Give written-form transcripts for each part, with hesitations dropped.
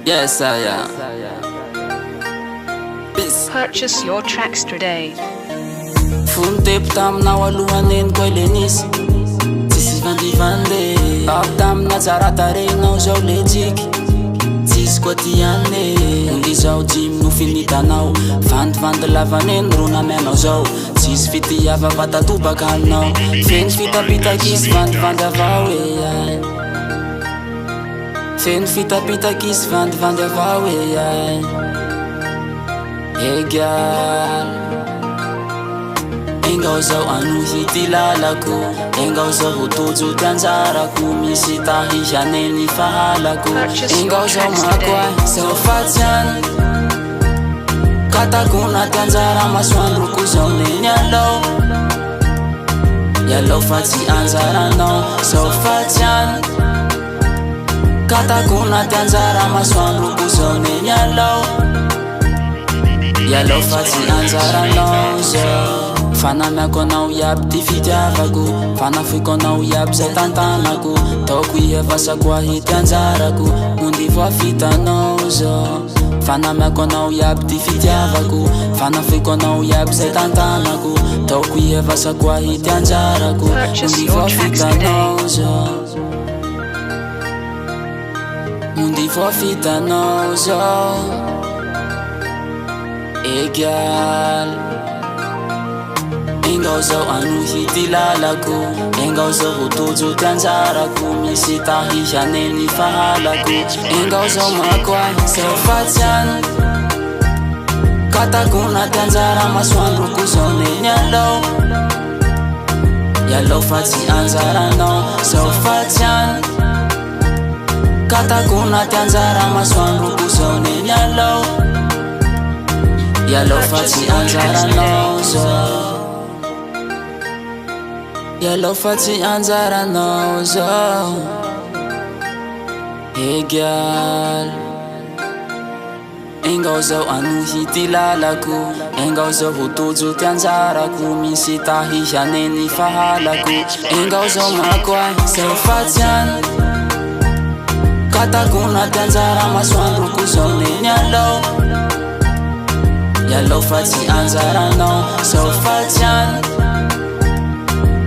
Yes, I am. Purchase your tracks today. Fony tepy taminao alohaneniko ile nisy tsisy vandivanle avy tamina tsara tarehinao zao le jiky tsisy koa ty ane ondy zao jimy no finitanao vandivandy lavaneny ro namianao zao tsisy fitiava vatatobaka anao feny fitapitakisy vandivandy avao ai feny fitapitakisy vandivandy avao ai egal engao zao anohy ty lalako engao zao votojo ty anjarako misy tahisaneny fahalako engao zao mako ay zao fatsy any katakona ty anjara masoandroko zao neny alao fa tsy anjaranao zao fatsy any katakona ty anjara masoandroko zao neny alao fa tsy anjaranao zao fanamiako anao iaby ty fitiavako fanafiko anao iaby zay tantanako taoko ievasako ahity anjarako ondy voafitanao zao fanamiako anao iaby ty fitiavako fanafiko anao iaby zay tantanako taoko ievasako ahity anjarako ondy voafitanao zao ondy voafitanao zao egal engao zao anohy ty lalako engao zao votojo ty anjarako misy tahisaneny fahalako engao zao mako ay zao fatsy any katakona ty anjara masoandroko zao neny alao fa tsy anjaranao zao fatsy any katakona ty anjara masoandroko zao neny alao fa tsy anjaranao zao yalao fa tsy anjaranao zao egal engao zao anohy ty lalako engao zao votojo ty anjarako misy tahisaneny fahalako engao zao mako ay zao fatsy any katakona ty anjara masoandroko zao neny alao fa tsy anjaranao zao fatsy any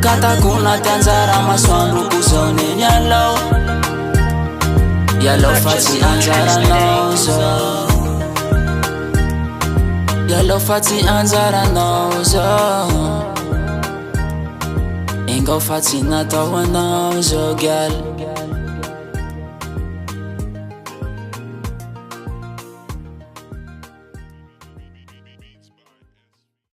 katakona ty anjara masoandroko zao neny alao fa tsy anjaranao zao fa tsy anjaranao zao engao fa tsy natao anao zao gal